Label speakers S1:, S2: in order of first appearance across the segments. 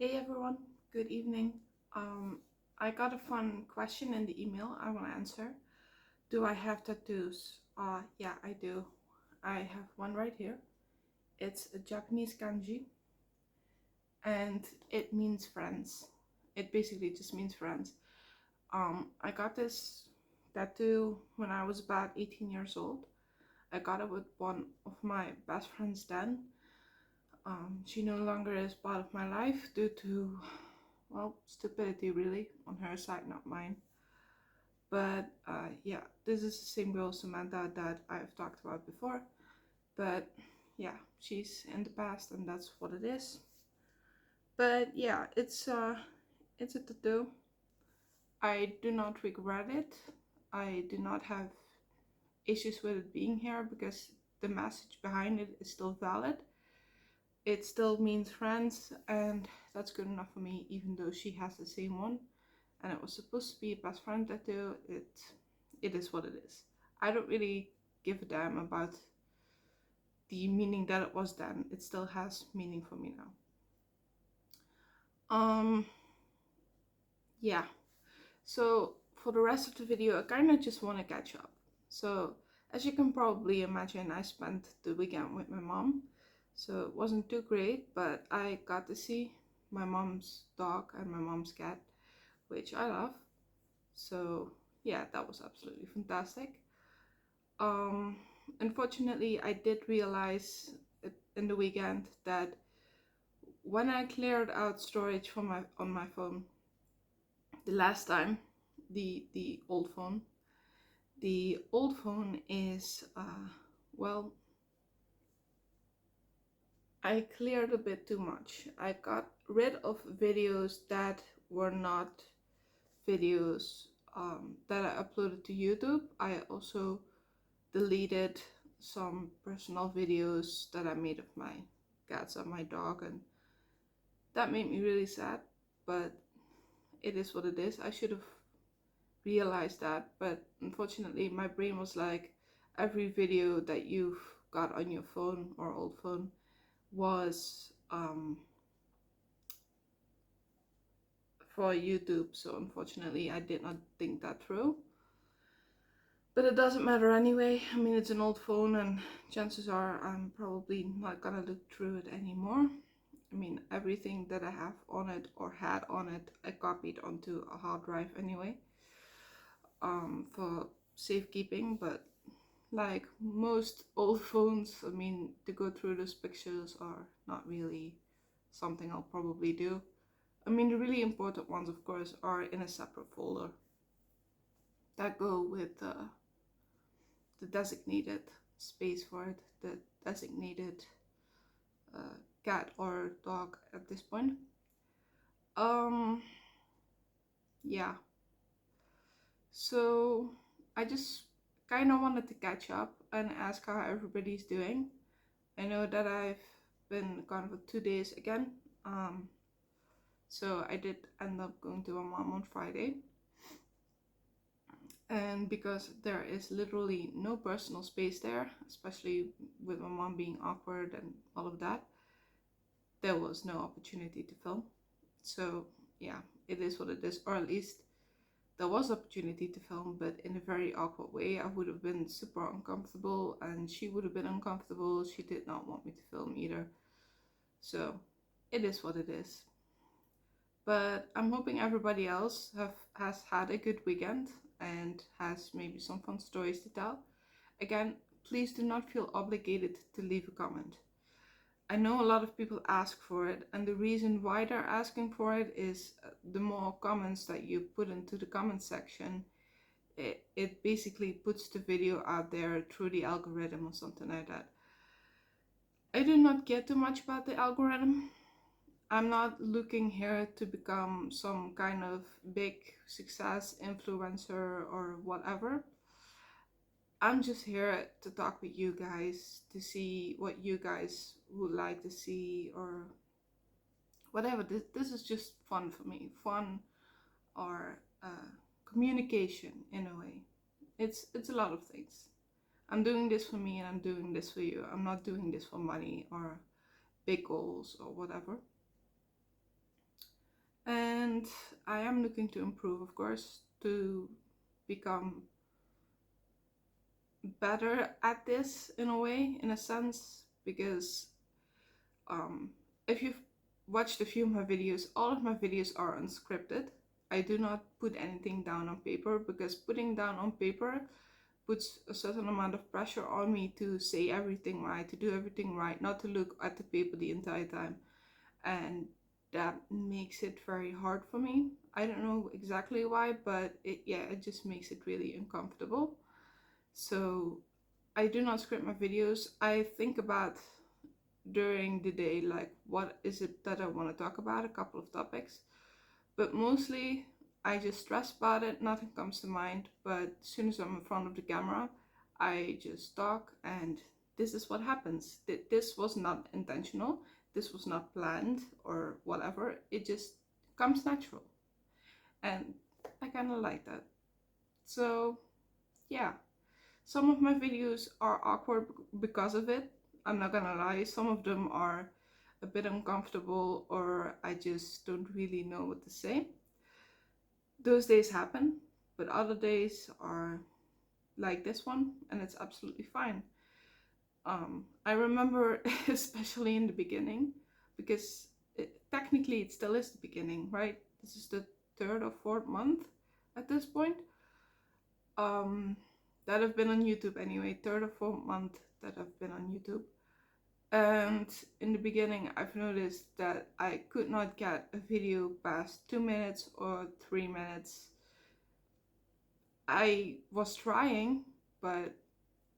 S1: Hey everyone, good evening. I got a fun question in the email I want to answer. Do I have tattoos? Yeah, I do. I have one right here. It's a Japanese kanji and it means friends. It basically just means friends. I got this tattoo when I was about 18 years old. I got it with one of my best friends then. She no longer is part of my life due to, well, stupidity really, on her side, not mine. But yeah, this is the same girl, Samantha, that I've talked about before. But yeah, she's in the past and that's what it is. But yeah, it's a tattoo. I do not regret it. I do not have issues with it being here because the message behind it is still valid. It still means friends, and that's good enough for me, even though she has the same one and it was supposed to be a best friend tattoo. It is what it is. I don't really give a damn about the meaning that it was then. It still has meaning for me now. Yeah. So for the rest of the video, I kind of just want to catch up. So as you can probably imagine, I spent the weekend with my mom. So it wasn't too great, but I got to see my mom's dog and my mom's cat, which I love. So yeah, that was absolutely fantastic. Um, Unfortunately, I did realize in the weekend that when I cleared out storage from my phone the last time, the old phone is well, I cleared a bit too much. I got rid of videos that were not videos that I uploaded to YouTube. I also deleted some personal videos that I made of my cats and my dog, and that made me really sad. But it is what it is. I should have realized that, but unfortunately, my brain was like, every video that you've got on your phone or old phone was for YouTube. So unfortunately, I did not think that through. But it doesn't matter anyway. I mean, it's an old phone, and chances are I'm probably not gonna look through it anymore. I mean, everything that I have on it or had on it, I copied onto a hard drive anyway, for safekeeping. But like most old phones, I mean, to go through those pictures are not really something I'll probably do. I mean, the really important ones, of course, are in a separate folder that go with the designated space for it, the designated cat or dog at this point. Um, yeah. So I just kind of wanted to catch up and ask how everybody's doing. I know that I've been gone for 2 days again. So I did end up going to my mom on Friday. And because there is literally no personal space there, especially with my mom being awkward and all of that, there was no opportunity to film. So yeah, it is what it is, or at least there was opportunity to film, but in a very awkward way. I would have been super uncomfortable and she would have been uncomfortable. She did not want me to film either. So it is what it is. But I'm hoping everybody else has had a good weekend and has maybe some fun stories to tell. Again, please do not feel obligated to leave a comment. I know a lot of people ask for it, and the reason why they're asking for it is the more comments that you put into the comment section, it basically puts the video out there through the algorithm or something like that. I do not care too much about the algorithm. I'm not looking here to become some kind of big success influencer or whatever. I'm just here to talk with you guys to see what you guys would like to see or whatever. This is just fun for me. Fun or communication in a way. It's a lot of things. I'm doing this for me and I'm doing this for you. I'm not doing this for money or big goals or whatever. And I am looking to improve, of course, to become better at this in a way, in a sense, because if you've watched a few of my videos, all of my videos are unscripted. I do not put anything down on paper, because putting down on paper puts a certain amount of pressure on me to say everything right, to do everything right, not to look at the paper the entire time. And that makes it very hard for me. I don't know exactly why, but it just makes it really uncomfortable. So I do not script my videos. I think about during the day, like, what is it that I want to talk about, a couple of topics, but mostly I just stress about it, nothing comes to mind. But as soon as I'm in front of the camera, I just talk, and this is what happens. This was not intentional, this was not planned or whatever, it just comes natural, and I kind of like that. So yeah, some of my videos are awkward because of it. I'm not gonna lie, some of them are a bit uncomfortable, or I just don't really know what to say. Those days happen, but other days are like this one, and it's absolutely fine. I remember, especially in the beginning, because technically it still is the beginning, right? This is the third or fourth month at this point. That I've been on YouTube anyway, third or fourth month that I've been on YouTube. And in the beginning, I've noticed that I could not get a video past 2 minutes or 3 minutes. I was trying, but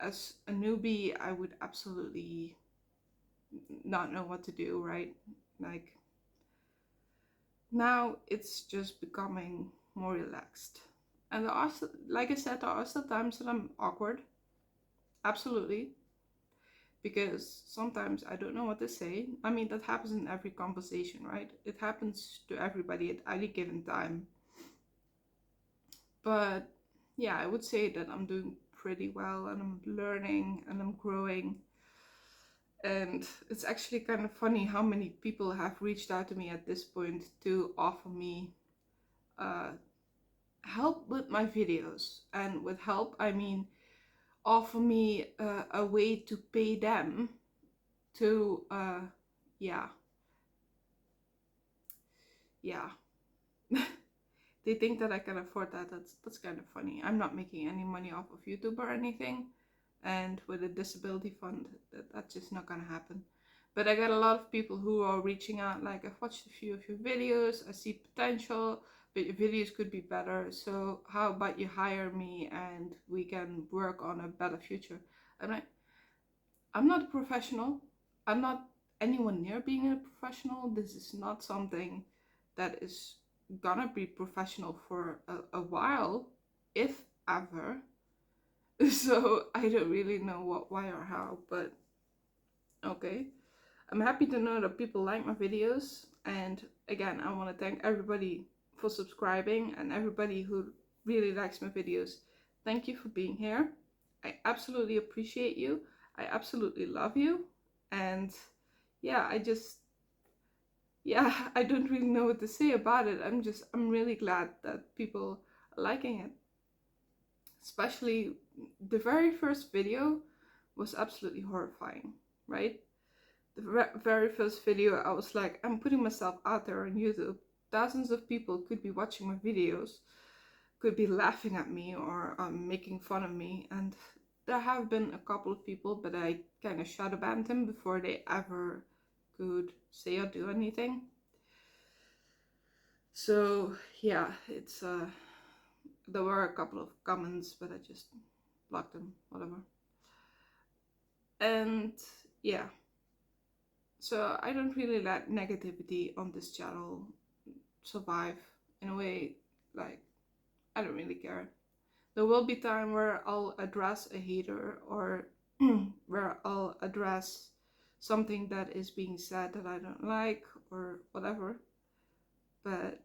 S1: as a newbie, I would absolutely not know what to do, right? Like, now it's just becoming more relaxed. And there are, like I said, there are still times that I'm awkward. Absolutely. Because sometimes I don't know what to say. I mean, that happens in every conversation, right? It happens to everybody at any given time. But yeah, I would say that I'm doing pretty well, and I'm learning and I'm growing. And it's actually kind of funny how many people have reached out to me at this point to offer me uh, help with my videos. And with help, I mean offer me a way to pay them to, yeah, yeah. They think that I can afford that. That's kind of funny. I'm not making any money off of YouTube or anything, and with a disability fund, that's just not gonna happen. But I get a lot of people who are reaching out, like, I've watched a few of your videos, I see potential, but your videos could be better. So how about you hire me and we can work on a better future? I'm like, I'm not a professional. I'm not anyone near being a professional. This is not something that is gonna be professional for a while, if ever. So I don't really know what, why, or how, but okay. I'm happy to know that people like my videos, and again, I want to thank everybody for subscribing and everybody who really likes my videos. Thank you for being here. I absolutely appreciate you. I absolutely love you. And yeah, I don't really know what to say about it. I'm really glad that people are liking it. Especially the very first video was absolutely horrifying, right? The very first video, I was like, I'm putting myself out there on YouTube. Thousands of people could be watching my videos, could be laughing at me or making fun of me. And there have been a couple of people, but I kind of shadow banned them before they ever could say or do anything. So yeah, it's there were a couple of comments, but I just blocked them, whatever. And yeah, so I don't really let negativity on this channel survive in a way. Like, I don't really care. There will be time where I'll address a hater, or where I'll address something that is being said that I don't like or whatever. But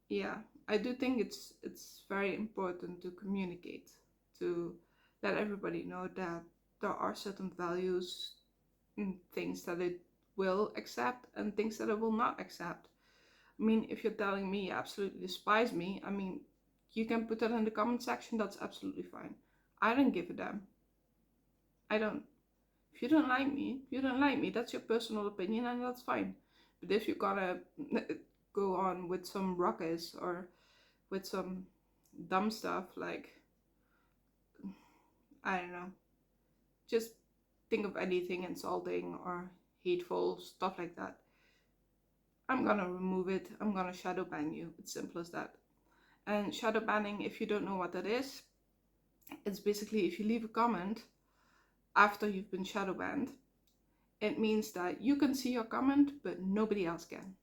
S1: yeah, I do think it's very important to communicate, to let everybody know that there are certain values and things that it will accept and things that it will not accept. I mean, if you're telling me you absolutely despise me, I mean, you can put that in the comment section, that's absolutely fine. I don't give a damn. I don't. If you don't like me, you don't like me. That's your personal opinion and that's fine. But if you're gonna go on with some ruckus or with some dumb stuff like, I don't know, just think of anything insulting or hateful, stuff like that, I'm gonna remove it. I'm gonna shadow ban you. It's simple as that. And shadow banning, if you don't know what that is, it's basically if you leave a comment after you've been shadow banned, it means that you can see your comment, but nobody else can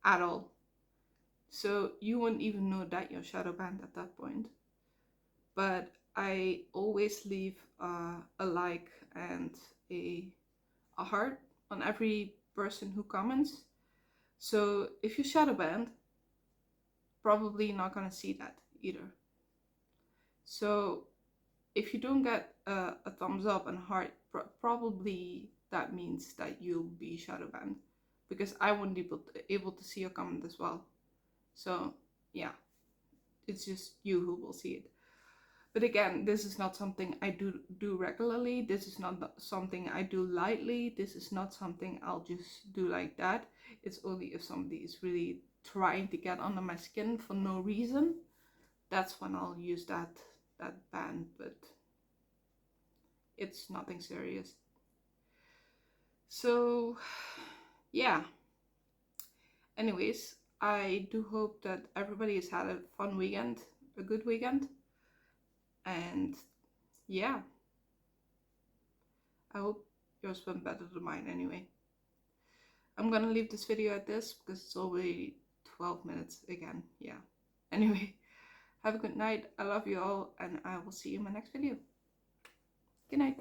S1: at all. So you wouldn't even know that you're shadow banned at that point. But I always leave a like and a heart on every person who comments. So if you shadow banned, probably not gonna see that either. So if you don't get a thumbs up and heart, probably that means that you'll be shadow banned, because I won't be able to see your comment as well. So yeah, it's just you who will see it. But again, this is not something I do regularly. This is not something I do lightly. This is not something I'll just do like that. It's only if somebody is really trying to get under my skin for no reason. That's when I'll use that ban, but it's nothing serious. So yeah. Anyways, I do hope that everybody has had a fun weekend, a good weekend. And yeah, I hope yours went better than mine anyway. I'm gonna leave this video at this because it's already 12 minutes again. Yeah. Anyway, have a good night. I love you all and I will see you in my next video. Good night.